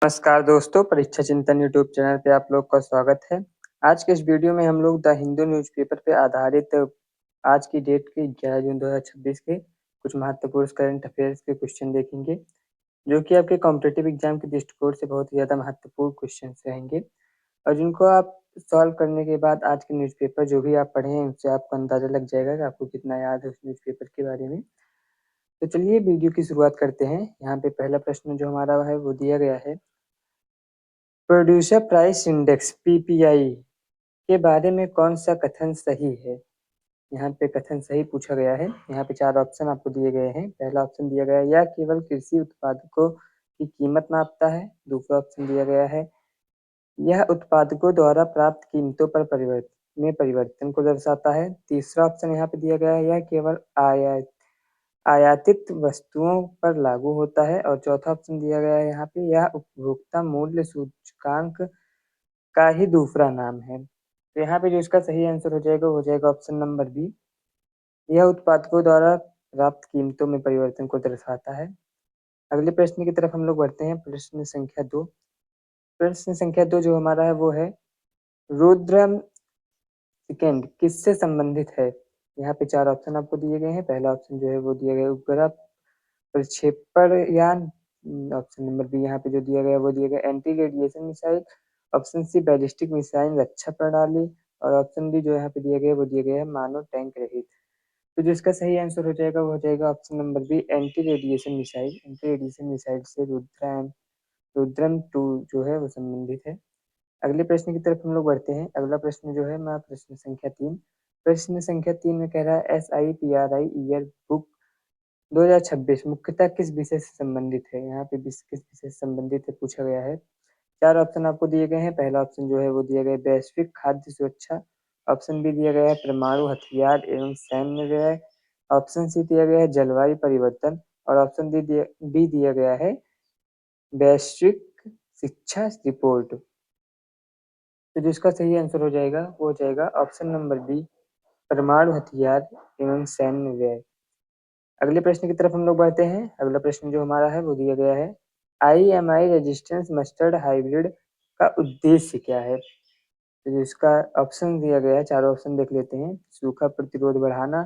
नमस्कार दोस्तों, परीक्षा चिंतन यूट्यूब चैनल पे आप लोग का स्वागत है। आज के इस वीडियो में हम लोग द हिंदू न्यूज़पेपर पे आधारित आज की डेट के 11 जून 2026 के कुछ महत्वपूर्ण करंट अफेयर्स के क्वेश्चन देखेंगे, जो कि आपके कॉम्पिटिटिव एग्जाम के दृष्टिकोण से बहुत ही ज़्यादा महत्वपूर्ण क्वेश्चंस रहेंगे और जिनको आप सॉल्व करने के बाद आज के न्यूज़पेपर जो भी आप पढ़े हैं, उससे आपको अंदाज़ा लग जाएगा कि आपको कितना याद है उस न्यूज़पेपर के बारे में। तो चलिए वीडियो की शुरुआत करते हैं। यहाँ पे पहला प्रश्न जो हमारा है वो दिया गया है, प्रोड्यूसर प्राइस इंडेक्स पीपीआई के बारे में कौन सा कथन सही है? यहाँ पे कथन सही पूछा गया है। यहाँ पे 4 ऑप्शन आपको दिए गए हैं। पहला ऑप्शन दिया गया है, यह केवल कृषि उत्पादकों की कीमत मापता है। दूसरा ऑप्शन दिया गया है, यह उत्पादकों द्वारा प्राप्त कीमतों पर परिवर्तन को दर्शाता है। तीसरा ऑप्शन यहाँ पे दिया गया है, यह केवल आयातित वस्तुओं पर लागू होता है। और चौथा ऑप्शन दिया गया है यहाँ पे, यह उपभोक्ता मूल्य सूचकांक का ही दूसरा नाम है। तो यहाँ पे जो इसका सही आंसर हो जाएगा वो हो जाएगा ऑप्शन नंबर बी, यह उत्पादकों द्वारा प्राप्त कीमतों में परिवर्तन को दर्शाता है। अगले प्रश्न की तरफ हम लोग बढ़ते हैं। प्रश्न संख्या 2। प्रश्न संख्या 2 जो हमारा है वो है, रुद्रम सेकंड किससे संबंधित है? यहाँ पे 4 ऑप्शन आपको दिए गए हैं। पहला ऑप्शन जो है वो दिया गया उपग्रह प्रक्षेपण यान। ऑप्शन नंबर बी यहाँ पे जो दिया गया वो दिया गया anti radiation missile. Option C ballistic missile रक्षा प्रणाली। और ऑप्शन डी जो यहाँ पे दिया गया वो दिया गया है मानव टैंक रहित। तो जो इसका सही आंसर हो जाएगा वो हो जाएगा option number B, anti radiation missile. Anti radiation missile से रुद्रम 2 जो है वो संबंधित है। अगले प्रश्न की तरफ हम लोग बढ़ते हैं। अगला प्रश्न जो है मैं प्रश्न संख्या 3। प्रश्न संख्या 3 में कह रहा है, SIPRI ईयर बुक 2026 मुख्यतः किस विषय से संबंधित है? यहाँ पे किस विषय से संबंधित है पूछा गया है। 4 ऑप्शन आपको दिए गए हैं। पहला ऑप्शन जो है वो दिया गया है वैश्विक खाद्य सुरक्षा। ऑप्शन बी दिया गया है परमाणु हथियार एवं सैन्य व्यय। ऑप्शन सी दिया गया है जलवायु परिवर्तन। और ऑप्शन बी दिया गया है वैश्विक शिक्षा रिपोर्ट। तो जिसका सही आंसर हो जाएगा वो हो जाएगा ऑप्शन नंबर बी, परमाणु हथियार एवं सैन्य व्यय। अगले प्रश्न की तरफ हम लोग बढ़ते हैं। अगला प्रश्न जो हमारा है वो दिया गया है, IMI रेजिस्टेंस मस्टर्ड हाइब्रिड का उद्देश्य क्या है? तो इसका ऑप्शन दिया गया है, चारों ऑप्शन देख लेते हैं। सूखा प्रतिरोध बढ़ाना।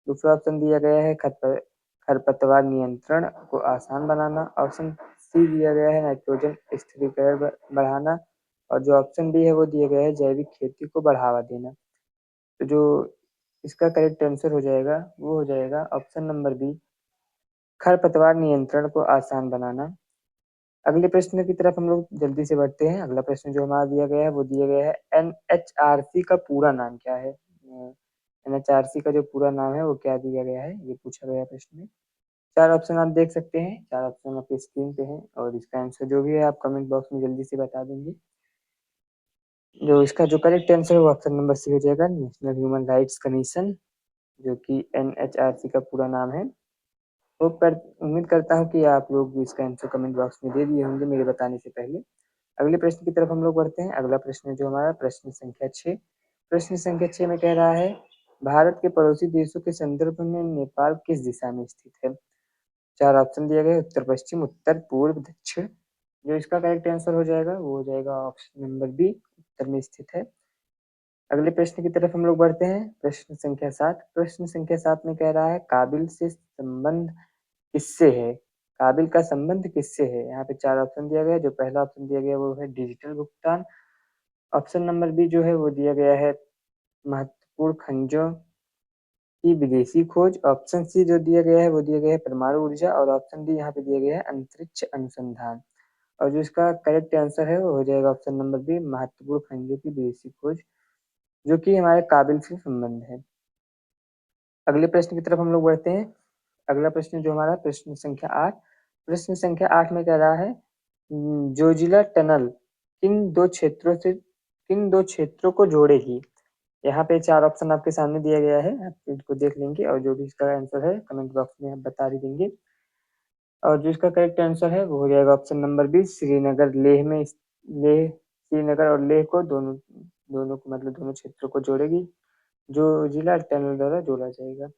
दूसरा ऑप्शन दिया गया है खरपतवार नियंत्रण को आसान बनाना। ऑप्शन सी दिया गया है नाइट्रोजन स्थिरीकरण बढ़ाना। और जो ऑप्शन डी है वो दिया गया है जैविक खेती को बढ़ावा देना। तो जो इसका करेक्ट आंसर हो जाएगा वो हो जाएगा ऑप्शन नंबर बी, खरपतवार नियंत्रण को आसान बनाना। अगले प्रश्न की तरफ हम लोग जल्दी से बढ़ते हैं। अगला प्रश्न जो हमारा दिया गया है वो दिया गया है, NHRC का पूरा नाम क्या है? NHRC का जो पूरा नाम है वो क्या दिया गया है, ये पूछा गया प्रश्न में। 4 ऑप्शन आप देख सकते हैं। 4 ऑप्शन आपकी स्क्रीन पे हैं और इसका आंसर जो भी है आप कमेंट बॉक्स में जल्दी से बता देंगे। जो इसका जो करेक्ट आंसर है वो ऑप्शन नंबर सी हो जाएगा, नेशनल ह्यूमन राइट्स कमीशन, जो कि NHRC का पूरा नाम है। तो उम्मीद करता हूँ कि आप लोग इसका आंसर कमेंट बॉक्स में दे दिए होंगे मेरे बताने से पहले। अगले प्रश्न की तरफ हम लोग बढ़ते हैं। अगला प्रश्न जो हमारा प्रश्न संख्या 6। प्रश्न संख्या 6 में कह रहा है, भारत के पड़ोसी देशों के संदर्भ में नेपाल किस दिशा में स्थित है? 4 ऑप्शन दिए गए, उत्तर पश्चिम, उत्तर पूर्व, दक्षिण। जो इसका करेक्ट आंसर हो जाएगा वो हो जाएगा ऑप्शन नंबर बी, उत्तर में स्थित है। अगले प्रश्न की तरफ हम लोग बढ़ते हैं। प्रश्न संख्या 7। प्रश्न संख्या 7 में कह रहा है, काबिल से संबंध किससे है? काबिल का संबंध किससे है? यहाँ पे 4 ऑप्शन दिया गया है। जो पहला ऑप्शन दिया गया वो है डिजिटल भुगतान। ऑप्शन नंबर बी जो है वो दिया गया है महत्वपूर्ण खनिजों की विदेशी खोज। ऑप्शन सी जो दिया गया है वो दिया गया है परमाणु ऊर्जा। और ऑप्शन डी यहाँ पे दिया गया है अंतरिक्ष अनुसंधान। और जो इसका करेक्ट आंसर है वो हो जाएगा ऑप्शन नंबर बी, महत्वपूर्ण खनिजों की विदेशी खोज, जो कि हमारे काबिल से संबंध है। अगले प्रश्न की तरफ हम लोग बढ़ते हैं। अगला प्रश्न जो हमारा प्रश्न संख्या 8। प्रश्न संख्या 8 में कह रहा है, जोजिला टनल किन दो क्षेत्रों को जोड़ेगी? यहाँ पे 4 ऑप्शन आपके सामने दिया गया है, आप इनको देख लेंगे और जो भी इसका आंसर है कमेंट बॉक्स में आप बता ही देंगे। और जो इसका करेक्ट आंसर है वो हो जाएगा option number B, Srinagar. Leh Srinagar और लेह को दोनों दोनों को मतलब दोनों क्षेत्रों को जोड़ेगी, जो जिला टनल द्वारा जोड़ा जाएगा।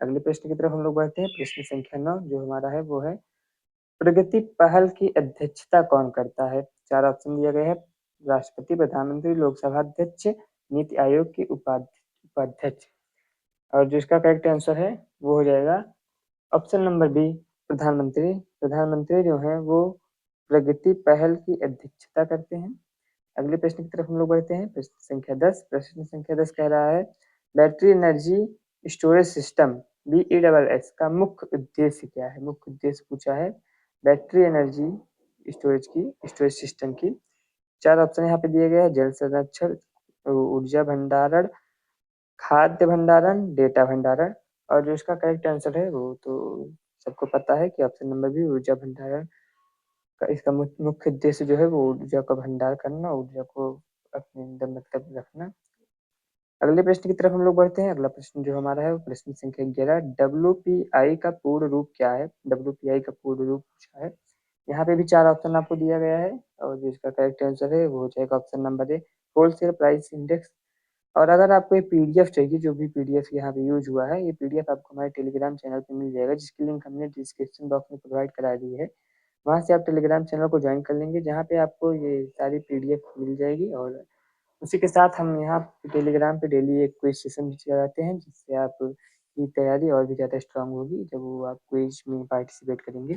अगले प्रश्न की तरफ हम लोग बढ़ते हैं। प्रश्न संख्या 9 जो हमारा है वो है, प्रगति पहल की अध्यक्षता कौन करता है? चार ऑप्शन दिया गया है। राष्ट्रपति, प्रधानमंत्री, लोकसभा अध्यक्ष, नीति आयोग के उपाध्यक्ष। और जो इसका करेक्ट आंसर है वो हो जाएगा ऑप्शन नंबर बी, प्रधानमंत्री। प्रधानमंत्री जो है वो प्रगति पहल की अध्यक्षता करते हैं। अगले प्रश्न की तरफ हम लोग बढ़ते हैं। प्रश्न संख्या 10। प्रश्न संख्या 10 कह रहा है battery energy storage system BESS का मुख्य उद्देश्य क्या है? मुख्य उद्देश्य पूछा है बैटरी एनर्जी स्टोरेज सिस्टम की। चार ऑप्शन यहाँ पे दिए गए हैं। जल संरक्षण, ऊर्जा भंडारण, खाद्य भंडारण, डेटा भंडारण। और जो इसका करेक्ट आंसर है वो तो सबको पता है कि ऑप्शन नंबर बी, ऊर्जा भंडारण का इसका मुख्य उद्देश्य जो है वो ऊर्जा का भंडार करना, ऊर्जा को अपने अंदर मतलब रखना। अगले प्रश्न की तरफ हम लोग बढ़ते हैं। अगला प्रश्न जो हमारा है वो प्रश्न संख्या 11। WPI का पूर्ण रूप क्या है? WPI का पूर्ण रूप क्या है? यहाँ पे भी चार ऑप्शन आपको दिया गया है और जिसका करेक्ट आंसर है वो हो जाएगा option number A, wholesale price index. और अगर आपको ये पीडीएफ चाहिए, जो भी पीडीएफ यहाँ पे यूज हुआ है, ये पीडीएफ आपको हमारे टेलीग्राम चैनल पे मिल जाएगा, जिसकी लिंक हमने डिस्क्रिप्शन बॉक्स में प्रोवाइड करा दी है। वहाँ से आप टेलीग्राम चैनल को ज्वाइन कर लेंगे, जहाँ पे आपको ये सारी पीडीएफ मिल जाएगी। और उसी के साथ हम यहाँ टेलीग्राम पे डेली एक क्विज सेशन भी चलाते हैं, जिससे आपकी तैयारी और भी ज़्यादा स्ट्रांग होगी जब वो आप क्विज में पार्टिसिपेट करेंगे।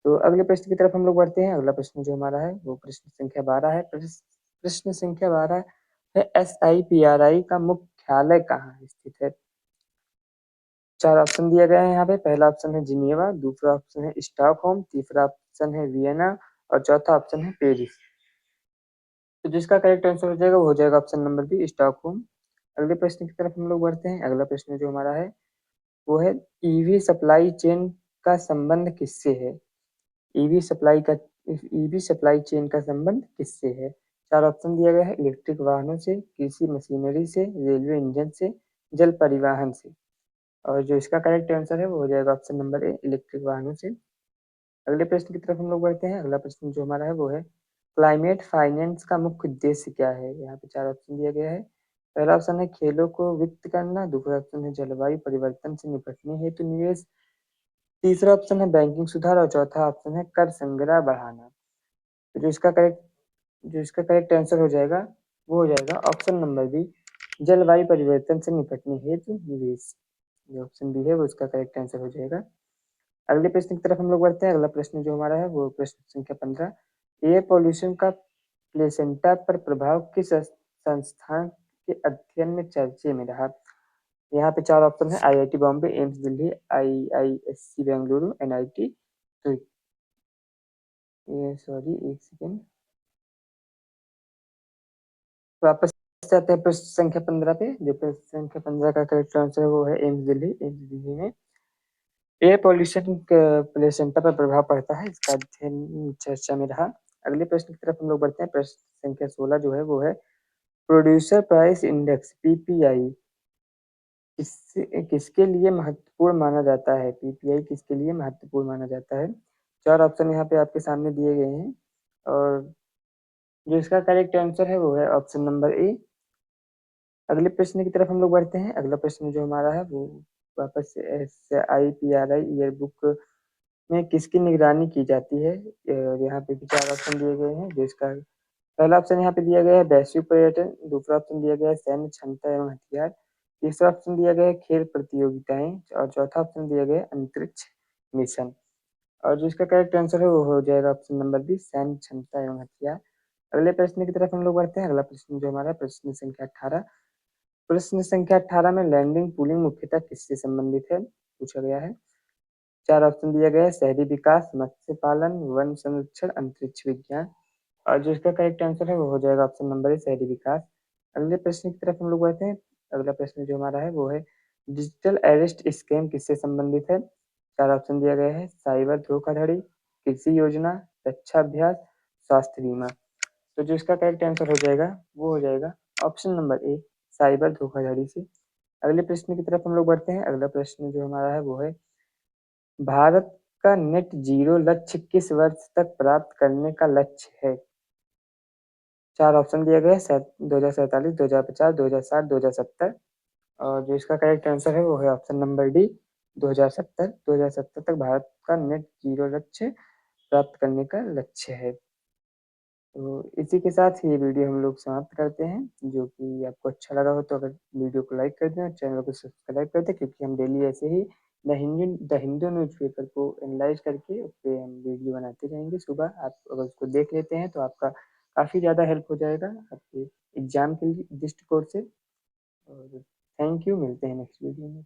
तो अगले प्रश्न की तरफ हम लोग बढ़ते हैं। अगला प्रश्न जो हमारा है वो प्रश्न संख्या 12 है। प्रश्न संख्या 12 है SIPRI का मुख्यालय कहाँ स्थित है? चार ऑप्शन दिए गए हैं यहाँ पे। पहला ऑप्शन है जिनेवा, दूसरा ऑप्शन है स्टॉकहोम, तीसरा ऑप्शन है वियना और चौथा ऑप्शन है पेरिस। तो जिसका करेक्ट आंसर हो जाएगा वो हो जाएगा ऑप्शन नंबर बी, स्टॉकहोम। अगले प्रश्न की तरफ हम लोग बढ़ते हैं। अगला प्रश्न जो हमारा है वो है ईवी सप्लाई चेन का संबंध किससे है? ईवी सप्लाई का ईवी सप्लाई चेन का संबंध किससे है? चार ऑप्शन दिया गया है। इलेक्ट्रिक वाहनों से, कृषि मशीनरी से, रेलवे इंजन से, जल परिवहन से। और जो इसका करेक्ट आंसर है वो हो जाएगा ऑप्शन नंबर ए, इलेक्ट्रिक वाहनों से। अगले प्रश्न की तरफ हम लोग बढ़ते हैं। अगला प्रश्न जो हमारा है वो है क्लाइमेट फाइनेंस का मुख्य उद्देश्य क्या है? यहाँ पे चार ऑप्शन दिया गया है। पहला ऑप्शन है खेलों को वित्त करना, दूसरा ऑप्शन है जलवायु परिवर्तन से निपटने हेतु निवेश, तीसरा ऑप्शन है बैंकिंग सुधार और चौथा ऑप्शन है कर संग्रह बढ़ाना। तो जो इसका करेक्ट आंसर हो जाएगा वो हो जाएगा ऑप्शन नंबर बी, जलवायु परिवर्तन से निपटने हेतु निवेश। जो ऑप्शन बी है वो इसका करेक्ट आंसर हो जाएगा। अगले प्रश्न की तरफ हम लोग बढ़ते हैं। अगला प्रश्न जो हमारा है वो प्रश्न संख्या 15। एयर पॉल्यूशन का प्लेसेंटा पर प्रभाव किस संस्थान के अध्ययन में चर्चे में रहा? यहाँ पे चार ऑप्शन है। IIT Bombay, AIIMS Delhi, IISc Bengaluru, NIT। तो ये सॉरी एक सेकेंड, वापस जाते हैं प्रश्न संख्या 15 पे। जो प्रश्न संख्या 15 का करेक्ट आंसर है वो है एम्स दिल्ली। एम्स दिल्ली में एयर पॉल्यूशन प्लेसेंटा पर प्रभाव पड़ता है, इसका अध्ययन चर्चा में रहा। अगले प्रश्न की तरफ हम लोग बढ़ते हैं। प्रश्न संख्या 16 जो है वो है प्रोड्यूसर प्राइस इंडेक्स PPI किसके लिए महत्वपूर्ण माना जाता है? PPI किसके लिए महत्वपूर्ण माना जाता है? चार ऑप्शन यहाँ पे आपके सामने दिए गए हैं और जो इसका करेक्ट आंसर है वो है ऑप्शन नंबर ए। अगले प्रश्न की तरफ हम लोग बढ़ते हैं। अगला प्रश्न जो हमारा है वो वापस से SIPRI ईयर बुक में किसकी निगरानी की जाती है? यहाँ पे भी चार ऑप्शन दिए गए हैं। जो इसका पहला ऑप्शन यहाँ पे दिया गया है वैश्विक पर्यटन, दूसरा ऑप्शन दिया गया है सैन्य क्षमता एवं हथियार, तीसरा ऑप्शन दिया गया है खेल प्रतियोगिताएं और चौथा ऑप्शन दिया गया है अंतरिक्ष मिशन। और जो इसका करेक्ट आंसर है वो हो जाएगा ऑप्शन नंबर बी, सैन्य क्षमता एवं हथियार। अगले प्रश्न की तरफ हम लोग बढ़ते हैं। अगला प्रश्न जो हमारा है प्रश्न संख्या 18। प्रश्न संख्या 18 में लैंडिंग पूलिंग मुख्यतः किससे संबंधित है पूछा गया है। चार ऑप्शन दिया गया है। शहरी विकास, मत्स्य पालन, वन संरक्षण, अंतरिक्ष विज्ञान। और जो इसका करेक्ट आंसर है वो हो जाएगा ऑप्शन नंबर ए, शहरी विकास। अगले प्रश्न की तरफ हम लोग बढ़ते हैं। अगला प्रश्न जो हमारा है वो है डिजिटल अरेस्ट स्कैम किससे संबंधित है? चार ऑप्शन दिया गया है। साइबर धोखाधड़ी, कृषि योजना, रक्षा अभ्यास, स्वास्थ्य बीमा। तो जो इसका करेक्ट आंसर हो जाएगा वो हो जाएगा ऑप्शन नंबर ए, साइबर धोखाधड़ी से। अगले प्रश्न की तरफ हम लोग बढ़ते हैं। अगला प्रश्न जो हमारा है वो है भारत का नेट जीरो लक्ष्य किस वर्ष तक प्राप्त करने का लक्ष्य है? चार ऑप्शन दिए गए हैं। 2047, 2050, 2060, 2070। और जो इसका करेक्ट आंसर है वो है ऑप्शन नंबर डी, 2070। 2070 तक भारत का नेट जीरो लक्ष्य प्राप्त करने का लक्ष्य है। तो इसी के साथ ये वीडियो हम लोग समाप्त करते हैं। जो कि आपको अच्छा लगा हो तो अगर वीडियो को लाइक कर दें और चैनल को सब्सक्राइब कर दें, क्योंकि हम डेली ऐसे ही द हिंदू न्यूज़पेपर को एनालाइज करके उस पे हम वीडियो बनाते रहेंगे सुबह। आप अगर उसको देख लेते हैं तो आपका काफ़ी ज़्यादा हेल्प हो जाएगा आपके एग्जाम के लिए दृष्टिकोण से। और थैंक यू, मिलते हैं नेक्स्ट वीडियो में।